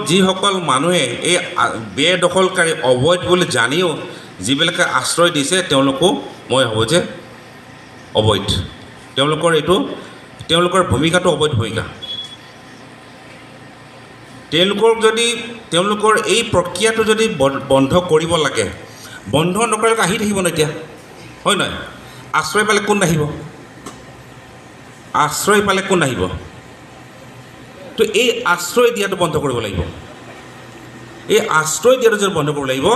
যিসকল মানুহে এই বেদখলকাৰী অবৈধ বুলি জানিও যিবিলাকে আশ্ৰয় দিছে তেওঁলোকো মই ভাবোঁ যে অবৈধ। তেওঁলোকৰ ভূমিকাটো অবৈধ ভূমিকা। তেওঁলোকৰ এই প্ৰক্ৰিয়াটো যদি বন্ধ কৰিব লাগে, বন্ধ নকৰালৈকে আহি থাকিব ন এতিয়া, হয় নহয়? আশ্ৰয় পালে কোন নাহিব? তো এই আশ্ৰয় দিয়াটো বন্ধ কৰিব লাগিব। এই আশ্ৰয় দিয়াটো যদি বন্ধ কৰিব লাগিব,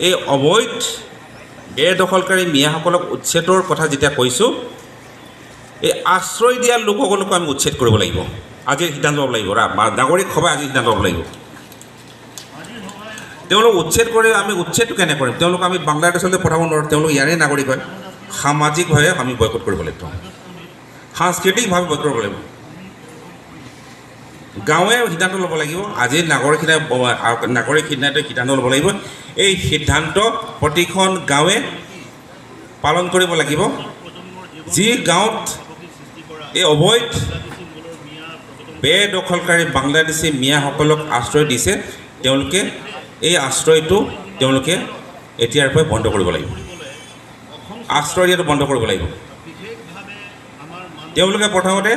এই অবৈধ বেদখলকাৰী মিয়াসকলক উচ্ছেদৰ কথা যেতিয়া কৈছোঁ, এই আশ্ৰয় দিয়া লোকসকলকো আমি উচ্ছেদ কৰিব লাগিব। আজিৰ সিদ্ধান্ত ল'ব লাগিব, নাগৰিক সভাই আজি সিদ্ধান্ত ল'ব লাগিব। তেওঁলোক উচ্ছেদ কৰি আমি উচ্ছেদটো কেনে কৰিম? তেওঁলোক আমি বাংলাদেশলৈ পঠাব নোৱাৰোঁ, তেওঁলোক ইয়াৰে নাগৰিক হয়। সামাজিকভাৱে আমি বয়কট কৰিব লাগিব, সাংস্কৃতিকভাৱে বয়কট কৰিব লাগিব। গাঁৱে সিদ্ধান্ত ল'ব লাগিব। আজি নাগৰিক সিদ্ধান্তই সিদ্ধান্ত ল'ব লাগিব। এই সিদ্ধান্ত প্ৰতিখন গাঁৱে পালন কৰিব লাগিব। যি গাঁৱত এই অবৈধ বেদখলকাৰী বাংলাদেশী মিয়াসকলক আশ্ৰয় দিছে, তেওঁলোকে এই আশ্ৰয়টো এতিয়াৰ পৰাই বন্ধ কৰিব লাগিব। আশ্ৰয় দিয়াটো বন্ধ কৰিব লাগিব। তেওঁলোকে প্ৰথমতে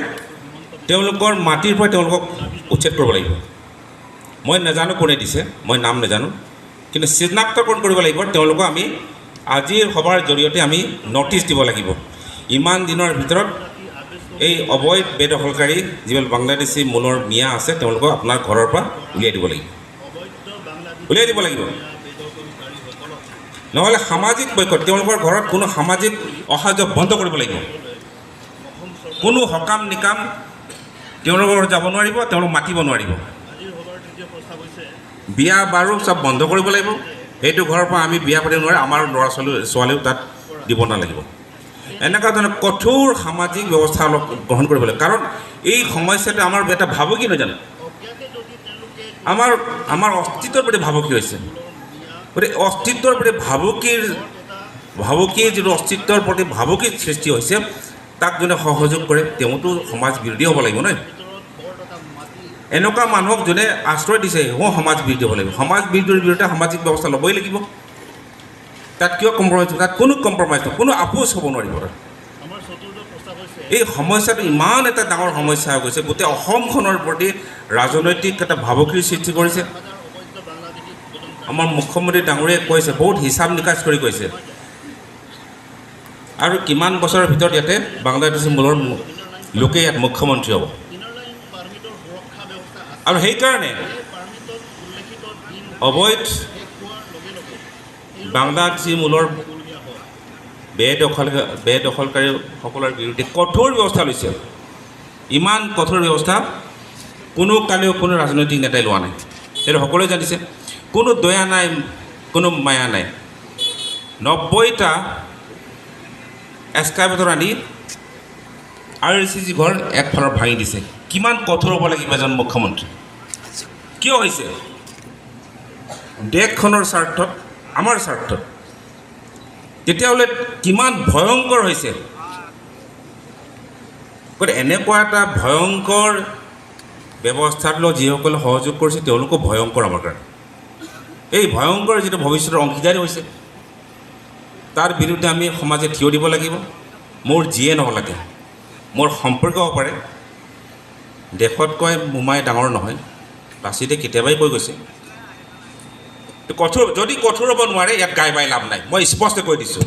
তেওঁলোকৰ মাটিৰ পৰা তেওঁলোকক উচ্ছেদ কৰিব লাগিব। মই নাজানো কোনে দিছে, মই নাম নাজানো, কিন্তু চিনাক্তকৰণ কৰিব লাগিব। তেওঁলোকক আমি আজিৰ সভাৰ জৰিয়তে আমি নটিচ দিব লাগিব। ইমান দিনৰ ভিতৰত এই অবৈধ বেদখলকাৰী যিবিলাক বাংলাদেশী মূলৰ মিয়া আছে, তেওঁলোকক আপোনাৰ ঘৰৰ পৰা উলিয়াই দিব লাগিব। নহ'লে সামাজিক বয়কট, তেওঁলোকৰ ঘৰত কোনো সামাজিক অহা যোৱা বন্ধ কৰিব লাগিব। কোনো সকাম নিকাম তেওঁলোকৰ ঘৰত যাব নোৱাৰিব, তেওঁলোক মাতিব নোৱাৰিব। বিয়া বাৰু চব বন্ধ কৰিব লাগিব। সেইটো ঘৰৰ পৰা আমি বিয়া পাতিব নোৱাৰে, আমাৰ ল'ৰা ছোৱালীও তাত দিব নালাগিব। এনেকুৱা ধৰণৰ কঠোৰ সামাজিক ব্যৱস্থা অলপ গ্ৰহণ কৰিব লাগিব। কাৰণ এই সমস্যাটো আমাৰ এটা ভাবুকি নহয় জানো? আমাৰ অস্তিত্বৰ প্ৰতি ভাবুকি হৈছে। গতিকে অস্তিত্বৰ প্ৰতি ভাবুকিৰ যিটো অস্তিত্বৰ প্ৰতি ভাবুকিৰ সৃষ্টি হৈছে, তাক যোনে সহযোগ কৰে তেওঁতো সমাজ বিৰোধী হ'ব লাগিব নহয়? এনেকুৱা মানুহক যোনে আশ্ৰয় দিছে সেও সমাজ বিৰোধী হ'ব লাগিব। সমাজ বিৰোধীৰ বিৰুদ্ধে সামাজিক ব্যৱস্থা ল'বই লাগিব। তাত কিয় কম্প্ৰমাইজ? তাত কোনো কম্প্ৰমাইজ নহয়, কোনো আপোচ হ'ব নোৱাৰিব। এই সমস্যাটো ইমান এটা ডাঙৰ সমস্যা হৈ গৈছে, গোটেই অসমখনৰ প্ৰতি ৰাজনৈতিক এটা ভাবুকিৰ সৃষ্টি কৰিছে। আমাৰ মুখ্যমন্ত্ৰী ডাঙৰীয়াই কৈছে, বহুত হিচাপ নিকাচ কৰি কৈছে, আৰু কিমান বছৰৰ ভিতৰত ইয়াতে বাংলাদেশী মূলৰ লোকে ইয়াত মুখ্যমন্ত্ৰী হ'ব। আৰু সেইকাৰণে অবৈধ বাংলাদেশী মূলৰ বেদখলকাৰীসকলৰ বিৰুদ্ধে কঠোৰ ব্যৱস্থা লৈছে। ইমান কঠোৰ ব্যৱস্থা কালিও কোনো ৰাজনৈতিক নেতাই লোৱা নাই। সেইটো সকলোৱে জানিছে। কোনো দয়া নাই, কোনো মায়া নাই। 90টা এক্সকাভেটৰ আনি RCC ঘৰ একফালৰ ভাঙি দিছে। কিমান কঠোৰ হ'ব লাগিব এজন মুখ্যমন্ত্ৰী? কিয় হৈছে? দেশখনৰ স্বাৰ্থত, আমাৰ স্বাৰ্থত। তেতিয়াহ'লে কিমান ভয়ংকৰ হৈছে? গতিকে এনেকুৱা এটা ভয়ংকৰ ব্যৱস্থাত লৈ যিসকলে সহযোগ কৰিছে তেওঁলোকো ভয়ংকৰ আমাৰ কাৰণে। এই ভয়ংকৰ যিটো ভৱিষ্যতৰ অংশীদাৰী হৈছে, তাৰ বিৰুদ্ধে আমি সমাজে থিয় দিব লাগিব। মোৰ যিয়ে নহ'লাকে, মোৰ সম্পৰ্ক হ'ব পাৰে, দেশতকৈ মোমাই ডাঙৰ নহয়, লাচিতে কেতিয়াবাই কৈ গৈছে। যদি কঠোৰ হ'ব নোৱাৰে, ইয়াত গাই বাই লাভ নাই। মই স্পষ্ট কৈ দিছোঁ,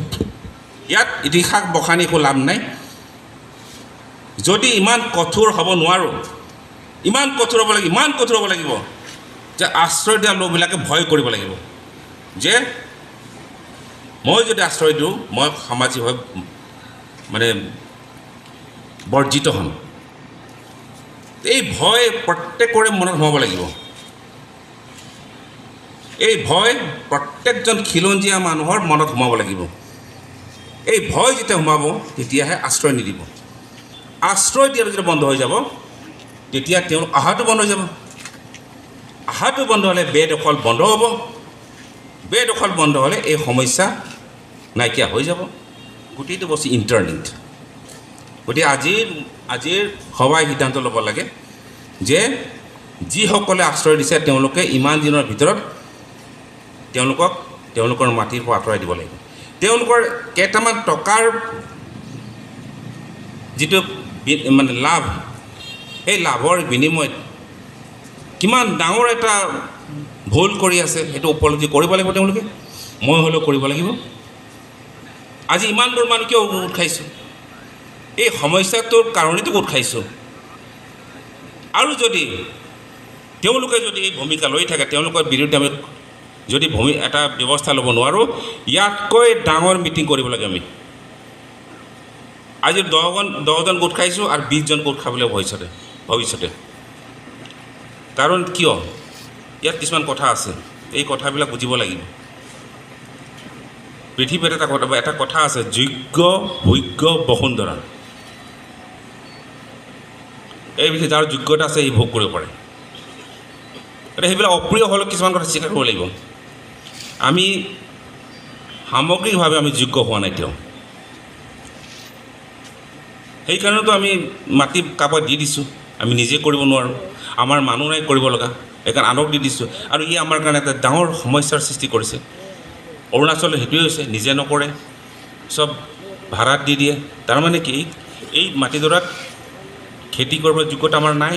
ইয়াত ইতিহাস বখানি একো লাভ নাই। যদি ইমান কঠোৰ হ'ব নোৱাৰোঁ, ইমান কঠোৰ হ'ব লাগিব যে আশ্ৰয় দিয়া লোকবিলাকে ভয় কৰিব লাগিব যে মই যদি আশ্ৰয় দিওঁ, মই সামাজিকভাৱে বৰ্জিত হ'ম। এই ভয় প্ৰত্যেকৰে মনত সোমাব লাগিব। এই ভয় প্ৰত্যেকজন খিলঞ্জীয়া মানুহৰ মনত সোমাব লাগিব। এই ভয় যেতিয়া সোমাব, তেতিয়াহে আশ্ৰয় নিদিব। আশ্ৰয় দিয়াটো যেতিয়া বন্ধ হৈ যাব, তেতিয়া তেওঁলোক অহাটো বন্ধ হৈ যাব। অহাটো বন্ধ হ'লে বেদখল বন্ধ হ'ব। বেদখল বন্ধ হ'লে এই সমস্যা নাইকিয়া হৈ যাব। গোটেইটো বস্তু ইণ্টাৰলিংকড। গতিকে আজিৰ সভাই সিদ্ধান্ত ল'ব লাগে যে যিসকলে আশ্ৰয় দিছে তেওঁলোকে ইমান দিনৰ ভিতৰত তেওঁলোকৰ মাটিৰ পৰা আঁতৰাই দিব লাগিব। তেওঁলোকৰ কেইটামান টকাৰ যিটো মানে লাভ, সেই লাভৰ বিনিময়ত কিমান ডাঙৰ এটা ভুল কৰি আছে সেইটো উপলব্ধি কৰিব লাগিব তেওঁলোকে। মই হ'লেও কৰিব লাগিব। আজি ইমানবোৰ মানুহ কিয় গোট খাইছোঁ? এই সমস্যাটোৰ কাৰণেতো গোট খাইছোঁ। আৰু যদি তেওঁলোকে যদি এই ভূমিকা লৈ থাকে, তেওঁলোকৰ বিৰুদ্ধে আমি যদি এটা ব্যৱস্থা ল'ব নোৱাৰোঁ, ইয়াতকৈ ডাঙৰ মিটিং কৰিব লাগে আমি। আজি 10জন গোট খাইছোঁ আৰু 20জন গোট খাবলৈ ভৱিষ্যতে। কাৰণ কিয়? ইয়াত কিছুমান কথা আছে, এই কথাবিলাক বুজিব লাগিব। পৃথিৱীত এটা কথা আছে, যোগ্য ভোগ্য বসুন্ধৰা। এই বিষয়ে যাৰ যোগ্যতা আছে সি ভোগ কৰিব পাৰে। এতিয়া সেইবিলাক অপ্ৰিয় হ'লেও কিছুমান কথা স্বীকাৰ কৰিব লাগিব। আমি সামগ্ৰিকভাৱে আমি যোগ্য হোৱা নাই তেওঁ। সেইকাৰণেতো আমি মাটি কাৰোবাক দি দিছোঁ, আমি নিজে কৰিব নোৱাৰোঁ, আমাৰ মানুহ নাই কৰিব লগা, সেইকাৰণে আনক দি দিছোঁ। আৰু ই আমাৰ কাৰণে এটা ডাঙৰ সমস্যাৰ সৃষ্টি কৰিছে। অৰুণাচলত সেইটোৱে হৈছে, নিজে নকৰে, চব ভাড়াত দি দিয়ে। তাৰমানে কি, এই মাটিডৰাত খেতি কৰিব যোগ্যতা আমাৰ নাই।